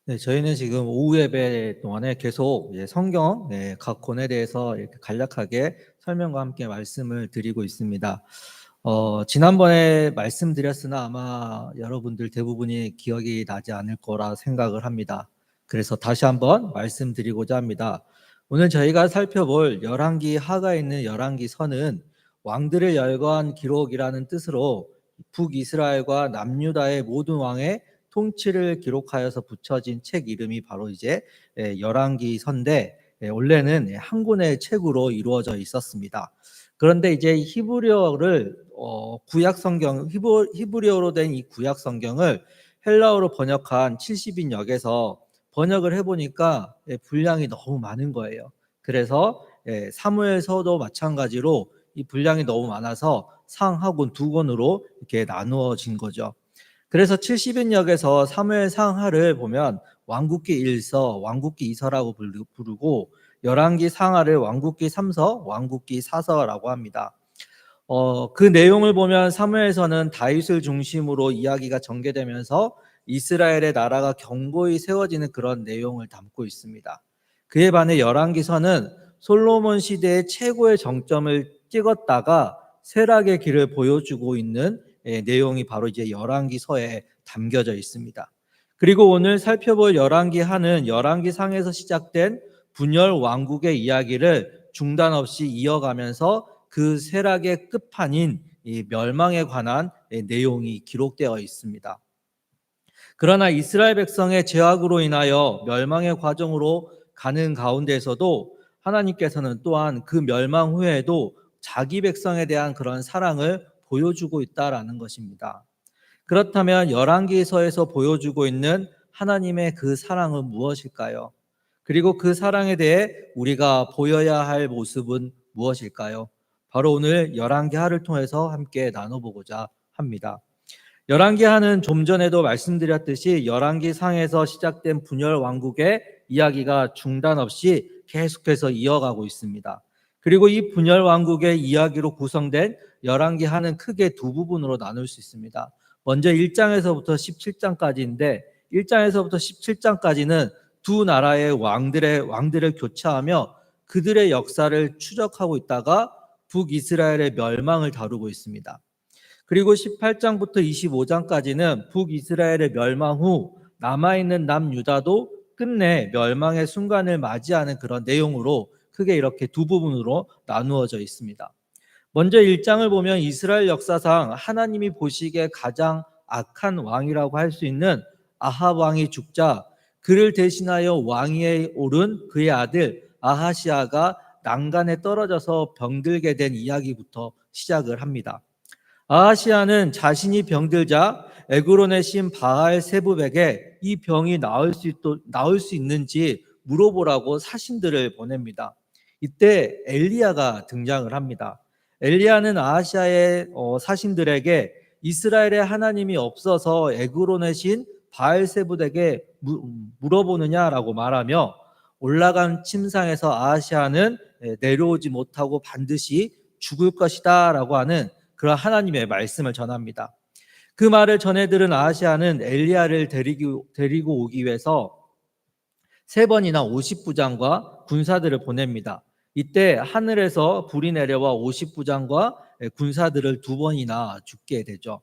네, 저희는 지금 오후 예배 동안에 계속 성경 각 권에 대해서 이렇게 간략하게 설명과 함께 말씀을 드리고 있습니다. 지난번에 말씀드렸으나 아마 여러분들 대부분이 기억이 나지 않을 거라 생각을 합니다. 그래서 다시 한번 말씀드리고자 합니다. 오늘 저희가 살펴볼 열왕기 하가 있는 열왕기 서는 왕들을 열거한 기록이라는 뜻으로 북이스라엘과 남유다의 모든 왕의 통치를 기록하여서 붙여진 책 이름이 바로 이제 열왕기서인데, 원래는 한 권의 책으로 이루어져 있었습니다. 그런데 이제 히브리어를 구약 성경 히브리어로 된 이 구약 성경을 헬라어로 번역한 70인 역에서 번역을 해보니까 분량이 너무 많은 거예요. 그래서 사무엘서도 마찬가지로 이 분량이 너무 많아서 상하권 두 권으로 이렇게 나누어진 거죠. 그래서 70인역에서 사무엘 상하를 보면 왕국기 1서, 왕국기 2서라고 부르고 열왕기 상하를 왕국기 3서, 왕국기 4서라고 합니다. 그 내용을 보면 사무엘서는 다윗을 중심으로 이야기가 전개되면서 이스라엘의 나라가 견고히 세워지는 그런 내용을 담고 있습니다. 그에 반해 열왕기서는 솔로몬 시대의 최고의 정점을 찍었다가 쇠락의 길을 보여주고 있는 내용이 바로 이제 열왕기서에 담겨져 있습니다. 그리고 오늘 살펴볼 열왕기하는 열왕기상에서 시작된 분열 왕국의 이야기를 중단 없이 이어가면서 그 쇠락의 끝판인 이 멸망에 관한 내용이 기록되어 있습니다. 그러나 이스라엘 백성의 죄악으로 인하여 멸망의 과정으로 가는 가운데에서도 하나님께서는 또한 그 멸망 후에도 자기 백성에 대한 그런 사랑을 보여주고 있다라는 것입니다. 그렇다면 열왕기서에서 보여주고 있는 하나님의 그 사랑은 무엇일까요? 그리고 그 사랑에 대해 우리가 보여야 할 모습은 무엇일까요? 바로 오늘 열왕기하를 통해서 함께 나눠보고자 합니다. 열왕기하는 좀 전에도 말씀드렸듯이 열왕기상에서 시작된 분열 왕국의 이야기가 중단 없이 계속해서 이어가고 있습니다. 그리고 이 분열 왕국의 이야기로 구성된 열왕기하는 크게 두 부분으로 나눌 수 있습니다. 먼저 1장에서부터 17장까지인데 1장에서부터 17장까지는 두 나라의 왕들을 교차하며 그들의 역사를 추적하고 있다가 북이스라엘의 멸망을 다루고 있습니다. 그리고 18장부터 25장까지는 북이스라엘의 멸망 후 남아있는 남유다도 끝내 멸망의 순간을 맞이하는 그런 내용으로 크게 이렇게 두 부분으로 나누어져 있습니다. 먼저 1장을 보면 이스라엘 역사상 하나님이 보시기에 가장 악한 왕이라고 할 수 있는 아합 왕이 죽자 그를 대신하여 왕위에 오른 그의 아들 아하시아가 난간에 떨어져서 병들게 된 이야기부터 시작을 합니다. 아하시아는 자신이 병들자 에그론의 신 바알 세붑에게 이 병이 나을 수 있는지 물어보라고 사신들을 보냅니다. 이때 엘리야가 등장을 합니다. 엘리야는 아하시아의 사신들에게 이스라엘의 하나님이 없어서 에그론의 신 바알 세붑에게 물어보느냐라고 말하며 올라간 침상에서 아하시아는 내려오지 못하고 반드시 죽을 것이다 라고 하는 그런 하나님의 말씀을 전합니다. 그 말을 전해 들은 아하시아는 엘리야를 데리고 오기 위해서 3번이나 50부장과 군사들을 보냅니다. 이때 하늘에서 불이 내려와 50부장과 군사들을 2번이나 죽게 되죠.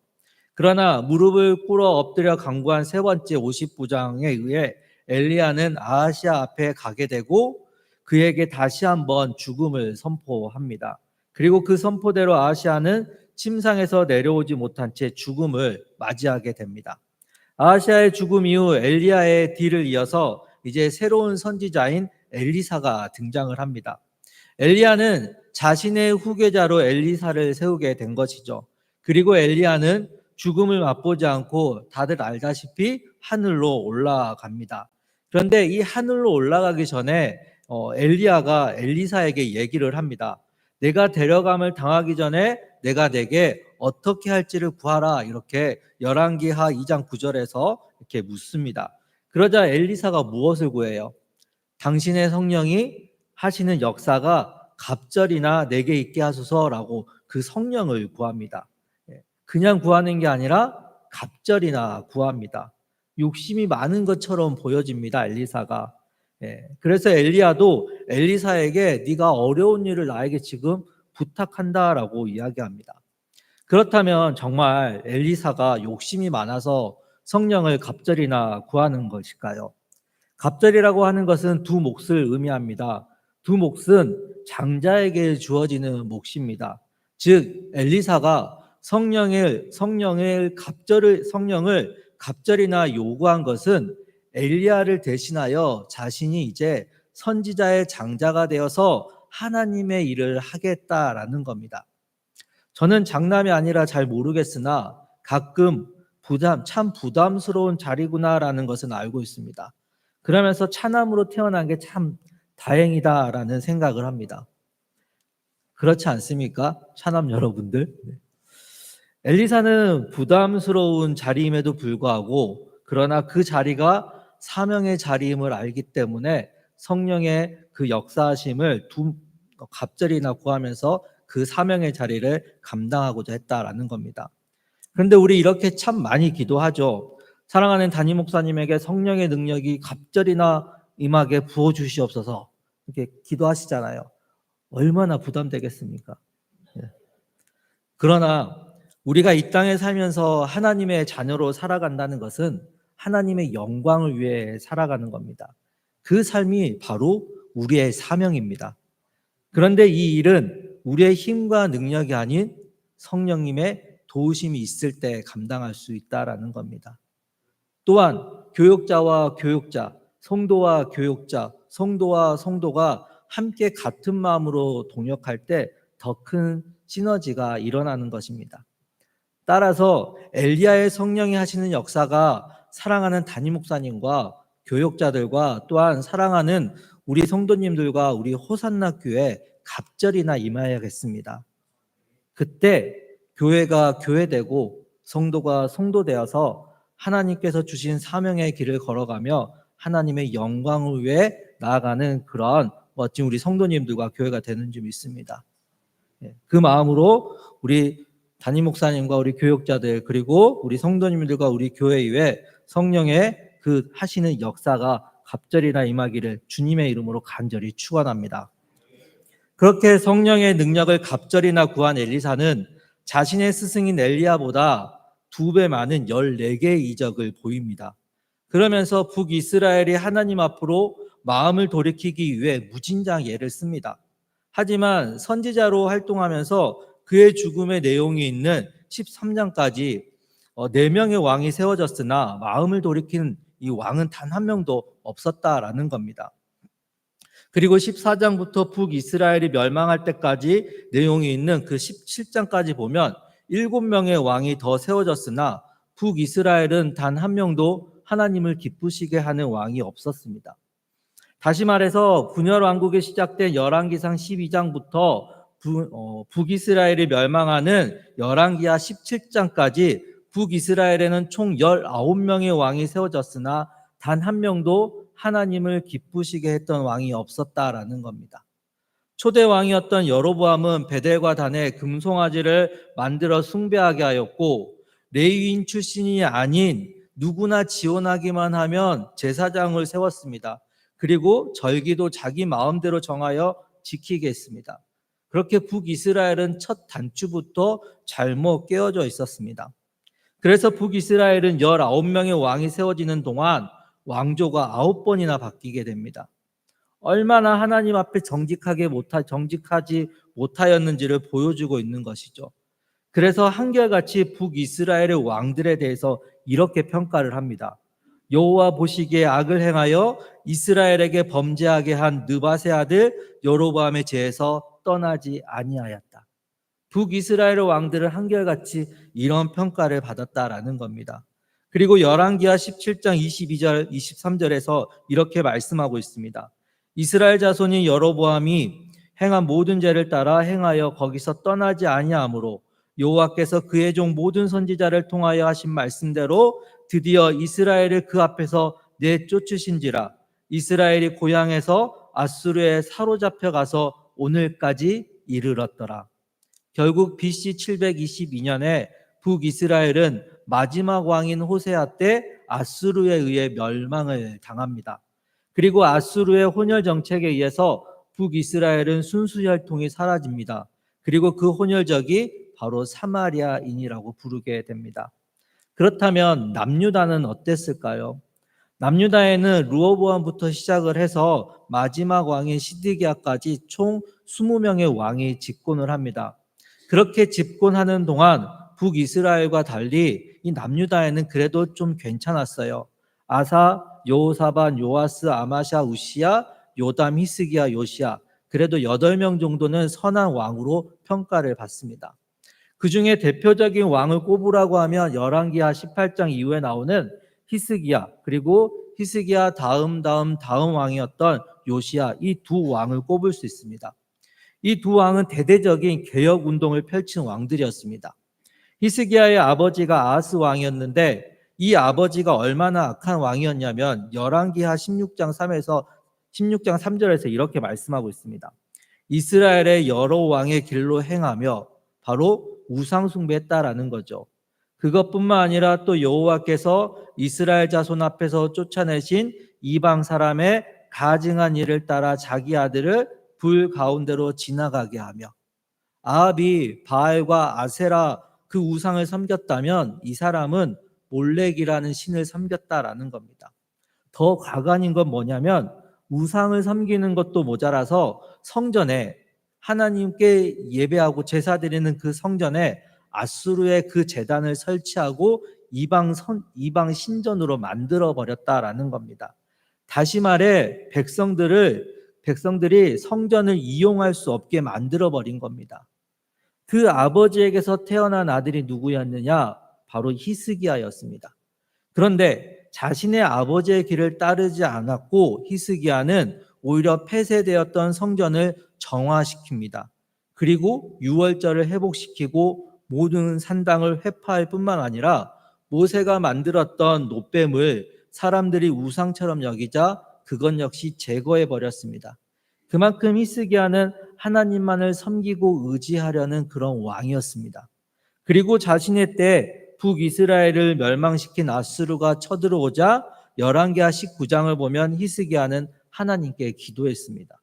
그러나 무릎을 꿇어 엎드려 간구한 3번째 50부장에 의해 엘리야는 아하시아 앞에 가게 되고 그에게 다시 한번 죽음을 선포합니다. 그리고 그 선포대로 아하시아는 침상에서 내려오지 못한 채 죽음을 맞이하게 됩니다. 아하시아의 죽음 이후 엘리야의 뒤를 이어서 이제 새로운 선지자인 엘리사가 등장을 합니다. 엘리야는 자신의 후계자로 엘리사를 세우게 된 것이죠. 그리고 엘리야는 죽음을 맛보지 않고 다들 알다시피 하늘로 올라갑니다. 그런데 이 하늘로 올라가기 전에 엘리야가 엘리사에게 얘기를 합니다. 내가 데려감을 당하기 전에 내가 내게 어떻게 할지를 구하라, 이렇게 열왕기하 2장 9절에서 이렇게 묻습니다. 그러자 엘리사가 무엇을 구해요? 당신의 성령이 하시는 역사가 갑절이나 내게 있게 하소서라고 그 성령을 구합니다. 그냥 구하는 게 아니라 갑절이나 구합니다. 욕심이 많은 것처럼 보여집니다. 엘리사가. 예, 그래서 엘리야도 엘리사에게 네가 어려운 일을 나에게 지금 부탁한다라고 이야기합니다. 그렇다면 정말 엘리사가 욕심이 많아서 성령을 갑절이나 구하는 것일까요? 갑절이라고 하는 것은 두 몫을 의미합니다. 두 몫은 장자에게 주어지는 몫입니다. 즉 엘리사가 성령을 갑절이나 요구한 것은 엘리야를 대신하여 자신이 이제 선지자의 장자가 되어서 하나님의 일을 하겠다라는 겁니다. 저는 장남이 아니라 잘 모르겠으나 가끔 참 부담스러운 자리구나라는 것은 알고 있습니다. 그러면서 차남으로 태어난 게 참 다행이다라는 생각을 합니다. 그렇지 않습니까? 차남 여러분들. 엘리사는 부담스러운 자리임에도 불구하고 그러나 그 자리가 사명의 자리임을 알기 때문에 성령의 그 역사하심을 갑절이나 구하면서 그 사명의 자리를 감당하고자 했다라는 겁니다. 그런데 우리 이렇게 참 많이 기도하죠. 사랑하는 담임 목사님에게 성령의 능력이 갑절이나 임하게 부어주시옵소서 이렇게 기도하시잖아요. 얼마나 부담되겠습니까? 그러나 우리가 이 땅에 살면서 하나님의 자녀로 살아간다는 것은 하나님의 영광을 위해 살아가는 겁니다. 그 삶이 바로 우리의 사명입니다. 그런데 이 일은 우리의 힘과 능력이 아닌 성령님의 도우심이 있을 때 감당할 수 있다라는 겁니다. 또한 교역자와 교역자, 성도와 교역자, 성도와 성도가 함께 같은 마음으로 동역할 때 더 큰 시너지가 일어나는 것입니다. 따라서 엘리야의 성령이 하시는 역사가 사랑하는 담임 목사님과 교역자들과 또한 사랑하는 우리 성도님들과 우리 호산나 교회 갑절이나 임하야겠습니다. 그때 교회가 교회되고 성도가 성도되어서 하나님께서 주신 사명의 길을 걸어가며 하나님의 영광을 위해 나아가는 그런 멋진 우리 성도님들과 교회가 되는 줄 믿습니다. 그 마음으로 우리 담임 목사님과 우리 교역자들 그리고 우리 성도님들과 우리 교회 위에 성령의 그 하시는 역사가 갑절이나 임하기를 주님의 이름으로 간절히 축원합니다. 그렇게 성령의 능력을 갑절이나 구한 엘리사는 자신의 스승인 엘리야보다 2배 많은 14개의 이적을 보입니다. 그러면서 북이스라엘이 하나님 앞으로 마음을 돌이키기 위해 무진장 예를 씁니다. 하지만 선지자로 활동하면서 그의 죽음의 내용이 있는 13장까지 4명의 왕이 세워졌으나 마음을 돌이키는 이 왕은 단 한 명도 없었다라는 겁니다. 그리고 14장부터 북이스라엘이 멸망할 때까지 내용이 있는 그 17장까지 보면 7명의 왕이 더 세워졌으나 북이스라엘은 단 한 명도 하나님을 기쁘시게 하는 왕이 없었습니다. 다시 말해서 분열 왕국이 시작된 열왕기상 12장부터 북이스라엘이 멸망하는 열왕기하 17장까지 북이스라엘에는 총 19명의 왕이 세워졌으나 단 한 명도 하나님을 기쁘시게 했던 왕이 없었다라는 겁니다. 초대 왕이었던 여로보암은 베델과 단에 금송아지를 만들어 숭배하게 하였고 레위인 출신이 아닌 누구나 지원하기만 하면 제사장을 세웠습니다. 그리고 절기도 자기 마음대로 정하여 지키게 했습니다. 그렇게 북이스라엘은 첫 단추부터 잘못 깨어져 있었습니다. 그래서 북이스라엘은 19명의 왕이 세워지는 동안 왕조가 9번이나 바뀌게 됩니다. 얼마나 하나님 앞에 정직하지 못하였는지를 보여주고 있는 것이죠. 그래서 한결같이 북이스라엘의 왕들에 대해서 이렇게 평가를 합니다. 여호와 보시기에 악을 행하여 이스라엘에게 범죄하게 한 느밧의 아들 여로보암의 죄에서 떠나지 아니하였다. 북이스라엘의 왕들은 한결같이 이런 평가를 받았다라는 겁니다. 그리고 열왕기하 17장 22절 23절에서 이렇게 말씀하고 있습니다. 이스라엘 자손이 여로보암이 행한 모든 죄를 따라 행하여 거기서 떠나지 아니하므로 여호와께서 그의 종 모든 선지자를 통하여 하신 말씀대로 드디어 이스라엘을 그 앞에서 내쫓으신지라. 이스라엘이 고향에서 아수르에 사로잡혀 가서 오늘까지 이르렀더라. 결국 BC 722년에 북이스라엘은 마지막 왕인 호세아 때 아수르에 의해 멸망을 당합니다. 그리고 아수르의 혼혈 정책에 의해서 북이스라엘은 순수 혈통이 사라집니다. 그리고 그 혼혈족이 바로 사마리아인이라고 부르게 됩니다. 그렇다면 남유다는 어땠을까요? 남유다에는 르호보암부터 시작을 해서 마지막 왕인 시드기야까지 총 20명의 왕이 집권을 합니다. 그렇게 집권하는 동안 북이스라엘과 달리 이 남유다에는 그래도 좀 괜찮았어요. 아사, 여호사밧, 요아스, 아마샤, 우시야, 요담, 히스기야, 요시야, 그래도 8명 정도는 선한 왕으로 평가를 받습니다. 그 중에 대표적인 왕을 꼽으라고 하면 열왕기하 18장 이후에 나오는 히스기야, 그리고 히스기야 다음 왕이었던 요시야, 이 두 왕을 꼽을 수 있습니다. 이 두 왕은 대대적인 개혁 운동을 펼친 왕들이었습니다. 히스기야의 아버지가 아하스 왕이었는데 이 아버지가 얼마나 악한 왕이었냐면 열왕기하 16장 3절에서 이렇게 말씀하고 있습니다. 이스라엘의 여러 왕의 길로 행하며 바로 우상 숭배했다라는 거죠. 그것뿐만 아니라 또 여호와께서 이스라엘 자손 앞에서 쫓아내신 이방 사람의 가증한 일을 따라 자기 아들을 불 가운데로 지나가게 하며, 아합이 바알과 아세라 그 우상을 섬겼다면 이 사람은 몰렉이라는 신을 섬겼다라는 겁니다. 더 가관인 건 뭐냐면 우상을 섬기는 것도 모자라서 성전에, 하나님께 예배하고 제사 드리는 그 성전에 아수르의 그 제단을 설치하고 이방 신전으로 만들어 버렸다라는 겁니다. 다시 말해 백성들이 성전을 이용할 수 없게 만들어 버린 겁니다. 그 아버지에게서 태어난 아들이 누구였느냐? 바로 히스기야였습니다. 그런데 자신의 아버지의 길을 따르지 않았고 히스기야는 오히려 폐쇄되었던 성전을 정화시킵니다. 그리고 유월절을 회복시키고 모든 산당을 회파할 뿐만 아니라 모세가 만들었던 놋뱀을 사람들이 우상처럼 여기자 그것 역시 제거해 버렸습니다. 그만큼 히스기야는 하나님만을 섬기고 의지하려는 그런 왕이었습니다. 그리고 자신의 때 북이스라엘을 멸망시킨 아수르가 쳐들어오자 열왕기하 19장을 보면 히스기야는 하나님께 기도했습니다.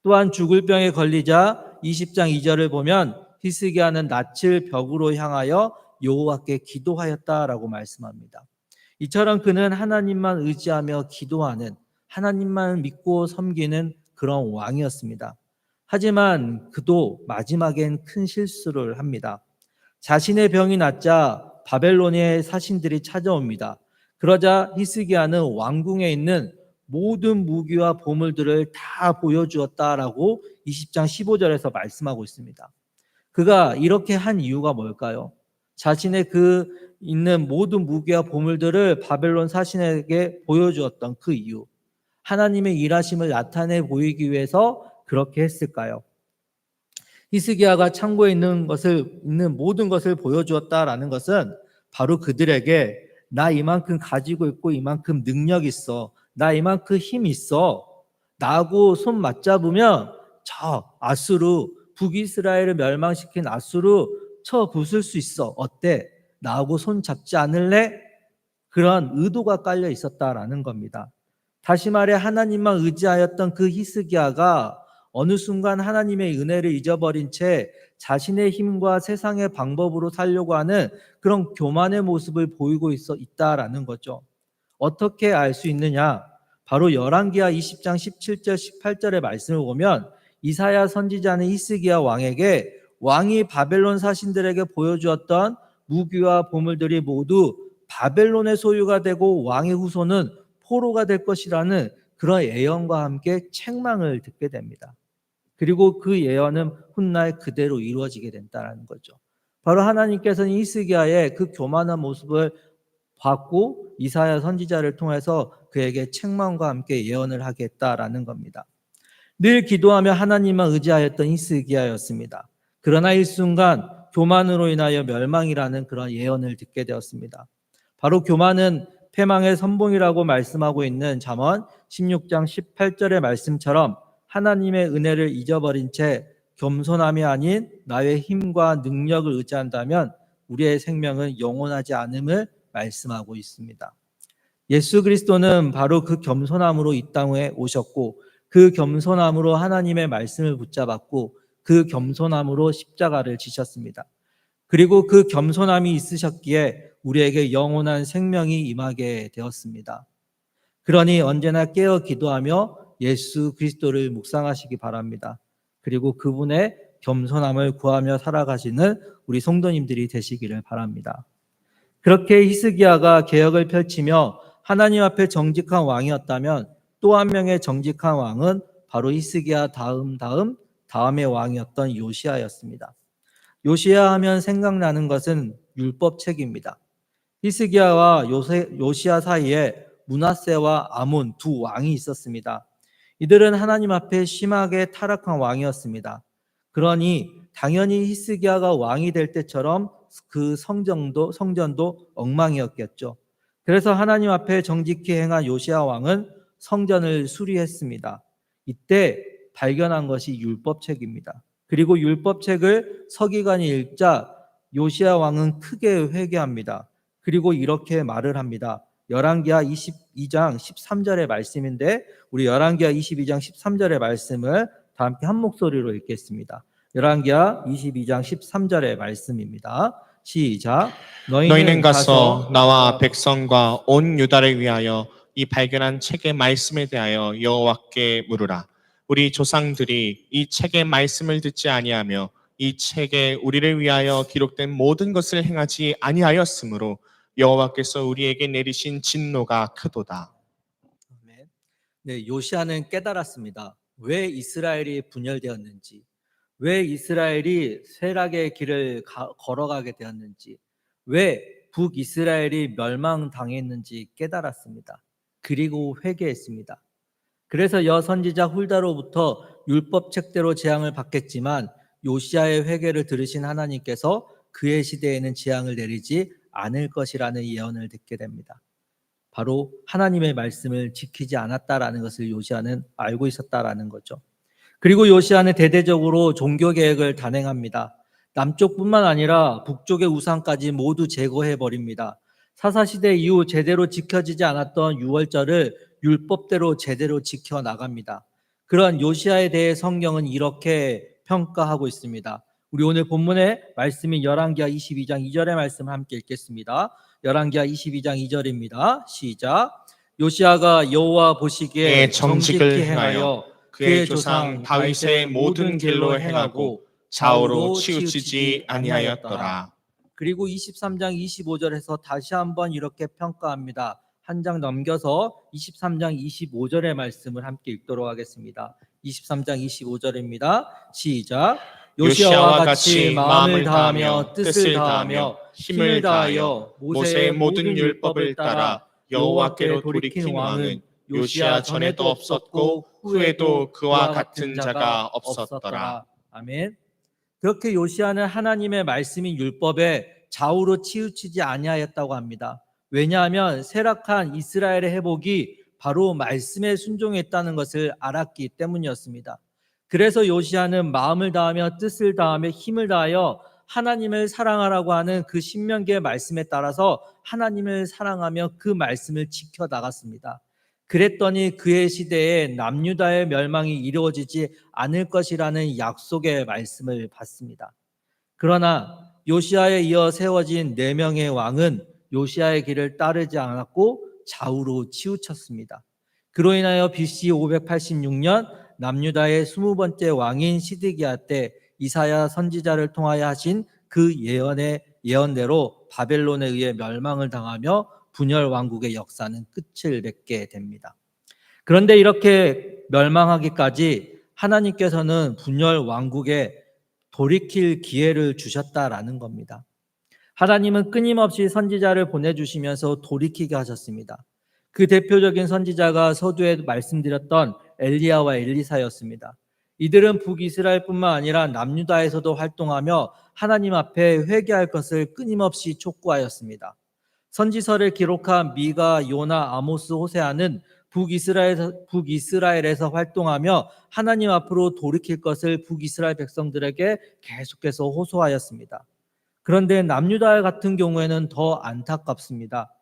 또한 죽을 병에 걸리자 20장 2절을 보면 히스기야는 낯을 벽으로 향하여 여호와께 기도하였다라고 말씀합니다. 이처럼 그는 하나님만 의지하며 기도하는, 하나님만 믿고 섬기는 그런 왕이었습니다. 하지만 그도 마지막엔 큰 실수를 합니다. 자신의 병이 낫자 바벨론의 사신들이 찾아옵니다. 그러자 히스기야는 왕궁에 있는 모든 무기와 보물들을 다 보여주었다라고 20장 15절에서 말씀하고 있습니다. 그가 이렇게 한 이유가 뭘까요? 자신의 그 있는 모든 무기와 보물들을 바벨론 사신에게 보여주었던 그 이유, 하나님의 일하심을 나타내 보이기 위해서 그렇게 했을까요? 히스기야가 창고에 있는 모든 것을 보여주었다라는 것은 바로 그들에게 나 이만큼 가지고 있고 이만큼 능력 있어, 나 이만큼 힘 있어, 나하고 손 맞잡으면 저 아수르, 북이스라엘을 멸망시킨 아수르 쳐 부술 수 있어, 어때? 나하고 손 잡지 않을래? 그런 의도가 깔려 있었다라는 겁니다. 다시 말해 하나님만 의지하였던 그 히스기야가 어느 순간 하나님의 은혜를 잊어버린 채 자신의 힘과 세상의 방법으로 살려고 하는 그런 교만의 모습을 보이고 있다라는 거죠. 어떻게 알 수 있느냐? 바로 열왕기하 20장 17절 18절의 말씀을 보면 이사야 선지자는 히스기야 왕에게 왕이 바벨론 사신들에게 보여주었던 무기와 보물들이 모두 바벨론의 소유가 되고 왕의 후손은 포로가 될 것이라는 그런 예언과 함께 책망을 듣게 됩니다. 그리고 그 예언은 훗날 그대로 이루어지게 된다는 거죠. 바로 하나님께서는 히스기야의 그 교만한 모습을 봤고 이사야 선지자를 통해서 그에게 책망과 함께 예언을 하겠다라는 겁니다. 늘 기도하며 하나님만 의지하였던 히스기야였습니다. 그러나 일순간 교만으로 인하여 멸망이라는 그런 예언을 듣게 되었습니다. 바로 교만은 패망의 선봉이라고 말씀하고 있는 잠언 16장 18절의 말씀처럼 하나님의 은혜를 잊어버린 채 겸손함이 아닌 나의 힘과 능력을 의지한다면 우리의 생명은 영원하지 않음을 말씀하고 있습니다. 예수 그리스도는 바로 그 겸손함으로 이 땅에 오셨고 그 겸손함으로 하나님의 말씀을 붙잡았고 그 겸손함으로 십자가를 지셨습니다. 그리고 그 겸손함이 있으셨기에 우리에게 영원한 생명이 임하게 되었습니다. 그러니 언제나 깨어 기도하며 예수 그리스도를 묵상하시기 바랍니다. 그리고 그분의 겸손함을 구하며 살아가시는 우리 성도님들이 되시기를 바랍니다. 그렇게 히스기야가 개혁을 펼치며 하나님 앞에 정직한 왕이었다면 또 한 명의 정직한 왕은 바로 히스기야 다음의 왕이었던 요시야였습니다. 요시야 하면 생각나는 것은 율법책입니다. 히스기야와 요시야 사이에 므낫세와 아몬 두 왕이 있었습니다. 이들은 하나님 앞에 심하게 타락한 왕이었습니다. 그러니 당연히 히스기야가 왕이 될 때처럼 그 성전도 엉망이었겠죠. 그래서 하나님 앞에 정직히 행한 요시야 왕은 성전을 수리했습니다. 이때 발견한 것이 율법책입니다. 그리고 율법책을 서기관이 읽자 요시야 왕은 크게 회개합니다. 그리고 이렇게 말을 합니다. 열왕기하 22장 13절의 말씀인데 우리 열왕기하 22장 13절의 말씀을 다 함께 한 목소리로 읽겠습니다. 열왕기하 22장 13절의 말씀입니다. 시작. 너희는 가서 나와 백성과 온 유다를 위하여 이 발견한 책의 말씀에 대하여 여호와께 물으라. 우리 조상들이 이 책의 말씀을 듣지 아니하며 이 책에 우리를 위하여 기록된 모든 것을 행하지 아니하였으므로 여호와께서 우리에게 내리신 진노가 크도다. 네, 요시야는 깨달았습니다. 왜 이스라엘이 분열되었는지, 왜 이스라엘이 쇠락의 길을 걸어가게 되었는지, 왜 북이스라엘이 멸망당했는지 깨달았습니다. 그리고 회개했습니다. 그래서 여선지자 훌다로부터 율법책대로 재앙을 받겠지만 요시야의 회개를 들으신 하나님께서 그의 시대에는 재앙을 내리지 않을 것이라는 예언을 듣게 됩니다. 바로 하나님의 말씀을 지키지 않았다라는 것을 요시야는 알고 있었다라는 거죠. 그리고 요시야는 대대적으로 종교개혁을 단행합니다. 남쪽뿐만 아니라 북쪽의 우상까지 모두 제거해버립니다. 사사시대 이후 제대로 지켜지지 않았던 유월절을 율법대로 제대로 지켜나갑니다. 그런 요시야에 대해 성경은 이렇게 평가하고 있습니다. 우리 오늘 본문의 말씀인 열왕기하 22장 2절의 말씀을 함께 읽겠습니다. 열왕기하 22장 2절입니다. 시작. 요시야가 여호와 보시기에 정직히 행하여 그의 조상 다윗의 모든 길로 행하고 좌우로 치우치지 아니하였더라. 그리고 23장 25절에서 다시 한번 이렇게 평가합니다. 한 장 넘겨서 23장 25절의 말씀을 함께 읽도록 하겠습니다. 23장 25절입니다. 시작. 요시야와 같이 마음을 다하며 뜻을 다하며 힘을 다하여 모세의 모든 율법을 따라 여호와께로 돌이킨 왕은 요시야 전에도 없었고 후에도 그와 같은 자가 없었더라. 아멘. 그렇게 요시야는 하나님의 말씀인 율법에 좌우로 치우치지 아니하였다고 합니다. 왜냐하면 쇠락한 이스라엘의 회복이 바로 말씀에 순종했다는 것을 알았기 때문이었습니다. 그래서 요시야는 마음을 다하며 뜻을 다하며 힘을 다하여 하나님을 사랑하라고 하는 그 신명기의 말씀에 따라서 하나님을 사랑하며 그 말씀을 지켜나갔습니다. 그랬더니 그의 시대에 남유다의 멸망이 이루어지지 않을 것이라는 약속의 말씀을 받습니다. 그러나 요시야에 이어 세워진 4명의 왕은 요시야의 길을 따르지 않았고 좌우로 치우쳤습니다. 그로 인하여 BC 586년 남유다의 20번째 왕인 시드기야 때 이사야 선지자를 통하여 하신 그 예언대로 바벨론에 의해 멸망을 당하며 분열 왕국의 역사는 끝을 맺게 됩니다. 그런데 이렇게 멸망하기까지 하나님께서는 분열 왕국에 돌이킬 기회를 주셨다라는 겁니다. 하나님은 끊임없이 선지자를 보내주시면서 돌이키게 하셨습니다. 그 대표적인 선지자가 서두에 말씀드렸던 엘리야와 엘리사였습니다. 이들은 북이스라엘뿐만 아니라 남유다에서도 활동하며 하나님 앞에 회개할 것을 끊임없이 촉구하였습니다. 선지서를 기록한 미가, 요나, 아모스, 호세아는 북이스라엘에서 활동하며 하나님 앞으로 돌이킬 것을 북이스라엘 백성들에게 계속해서 호소하였습니다. 그런데 남유다 같은 경우에는 더 안타깝습니다.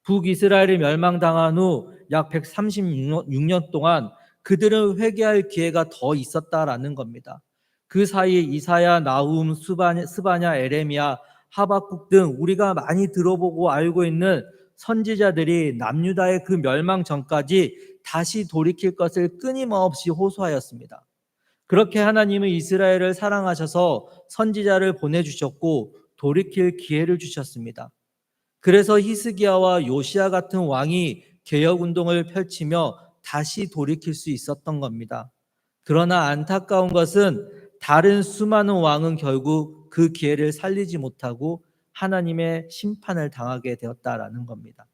북이스라엘이 멸망당한 후 약 136년 동안 그들은 회개할 기회가 더 있었다라는 겁니다. 그 사이 이사야, 나훔, 스바냐, 에레미야, 하박국 등 우리가 많이 들어보고 알고 있는 선지자들이 남유다의 그 멸망 전까지 다시 돌이킬 것을 끊임없이 호소하였습니다. 그렇게 하나님은 이스라엘을 사랑하셔서 선지자를 보내주셨고 돌이킬 기회를 주셨습니다. 그래서 히스기야와 요시야 같은 왕이 개혁운동을 펼치며 다시 돌이킬 수 있었던 겁니다. 그러나 안타까운 것은 다른 수많은 왕은 결국 그 기회를 살리지 못하고 하나님의 심판을 당하게 되었다라는 겁니다.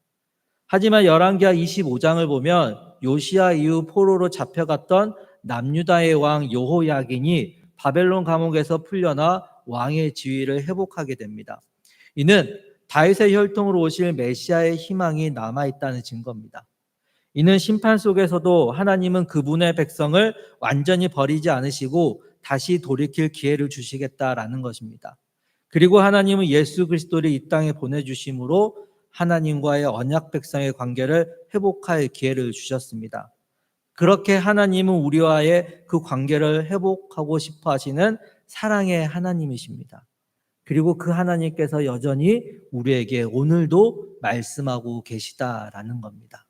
하지만 열왕기하 25장을 보면 요시야 이후 포로로 잡혀갔던 남유다의 왕 여호야긴이 바벨론 감옥에서 풀려나 왕의 지위를 회복하게 됩니다. 이는 다윗의 혈통으로 오실 메시아의 희망이 남아있다는 증거입니다. 이는 심판 속에서도 하나님은 그분의 백성을 완전히 버리지 않으시고 다시 돌이킬 기회를 주시겠다라는 것입니다. 그리고 하나님은 예수 그리스도를 이 땅에 보내주심으로 하나님과의 언약 백성의 관계를 회복할 기회를 주셨습니다. 그렇게 하나님은 우리와의 그 관계를 회복하고 싶어 하시는 사랑의 하나님이십니다. 그리고 그 하나님께서 여전히 우리에게 오늘도 말씀하고 계시다라는 겁니다.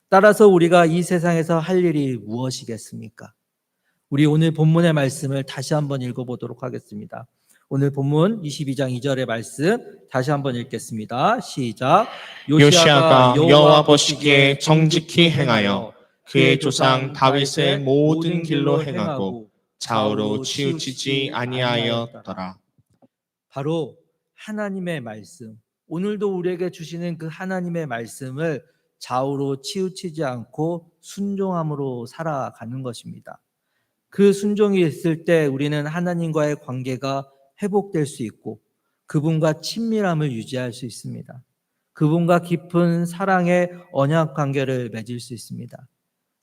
따라서 우리가 이 세상에서 할 일이 무엇이겠습니까? 우리 오늘 본문의 말씀을 다시 한번 읽어보도록 하겠습니다. 오늘 본문 22장 2절의 말씀 다시 한번 읽겠습니다. 시작. 요시야가 여호와 보시기에 정직히 행하여 그의 조상 다윗의 모든 길로 행하고 좌우로 치우치지 아니하였더라. 바로 하나님의 말씀, 오늘도 우리에게 주시는 그 하나님의 말씀을 좌우로 치우치지 않고 순종함으로 살아가는 것입니다. 그 순종이 있을 때 우리는 하나님과의 관계가 회복될 수 있고 그분과 친밀함을 유지할 수 있습니다. 그분과 깊은 사랑의 언약 관계를 맺을 수 있습니다.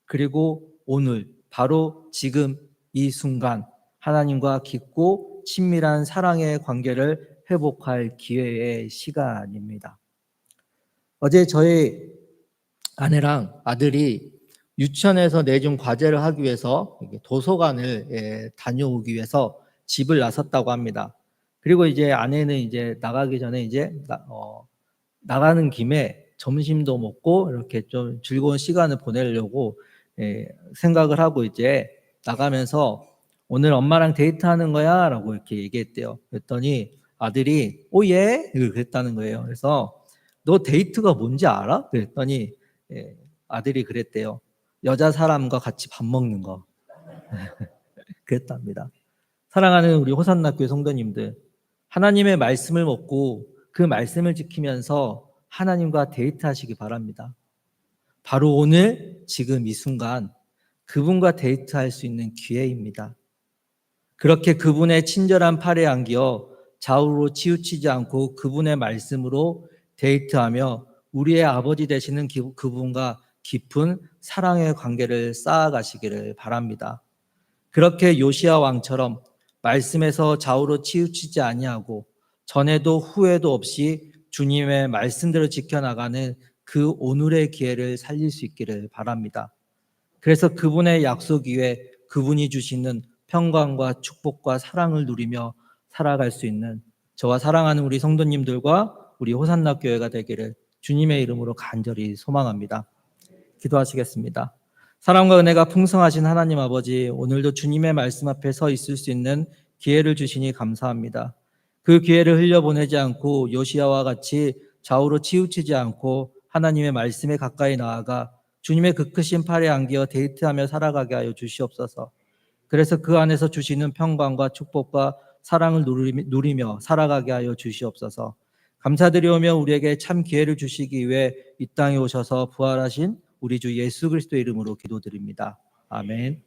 그리고 오늘 바로 지금 이 순간 하나님과 깊고 친밀한 사랑의 관계를 회복할 기회의 시간입니다. 어제 저희 아내랑 아들이 유치원에서 내준 과제를 하기 위해서 도서관을 다녀오기 위해서 집을 나섰다고 합니다. 그리고 이제 아내는 이제 나가기 전에 이제 나가는 김에 점심도 먹고 이렇게 좀 즐거운 시간을 보내려고 생각을 하고 이제 나가면서 오늘 엄마랑 데이트하는 거야 라고 이렇게 얘기했대요. 그랬더니 아들이 예? 그랬다는 거예요. 그래서 너 데이트가 뭔지 알아? 그랬더니 아들이 그랬대요. 여자 사람과 같이 밥 먹는 거. 그랬답니다. 사랑하는 우리 호산나교회 성도님들, 하나님의 말씀을 먹고 그 말씀을 지키면서 하나님과 데이트하시기 바랍니다. 바로 오늘 지금 이 순간 그분과 데이트할 수 있는 기회입니다. 그렇게 그분의 친절한 팔에 안겨 좌우로 치우치지 않고 그분의 말씀으로 데이트하며 우리의 아버지 되시는 그분과 깊은 사랑의 관계를 쌓아가시기를 바랍니다. 그렇게 요시야 왕처럼 말씀에서 좌우로 치우치지 아니하고 전에도 후에도 없이 주님의 말씀대로 지켜나가는 그 오늘의 기회를 살릴 수 있기를 바랍니다. 그래서 그분의 약속 위에 그분이 주시는 평강과 축복과 사랑을 누리며 살아갈 수 있는 저와 사랑하는 우리 성도님들과 우리 호산나 교회가 되기를 주님의 이름으로 간절히 소망합니다. 기도하시겠습니다. 사랑과 은혜가 풍성하신 하나님 아버지, 오늘도 주님의 말씀 앞에 서 있을 수 있는 기회를 주시니 감사합니다. 그 기회를 흘려보내지 않고 요시야와 같이 좌우로 치우치지 않고 하나님의 말씀에 가까이 나아가 주님의 그 크신 팔에 안겨 데이트하며 살아가게 하여 주시옵소서. 그래서 그 안에서 주시는 평강과 축복과 사랑을 누리며 살아가게 하여 주시옵소서. 감사드리오며 우리에게 참 기회를 주시기 위해 이 땅에 오셔서 부활하신 우리 주 예수 그리스도의 이름으로 기도드립니다. 아멘.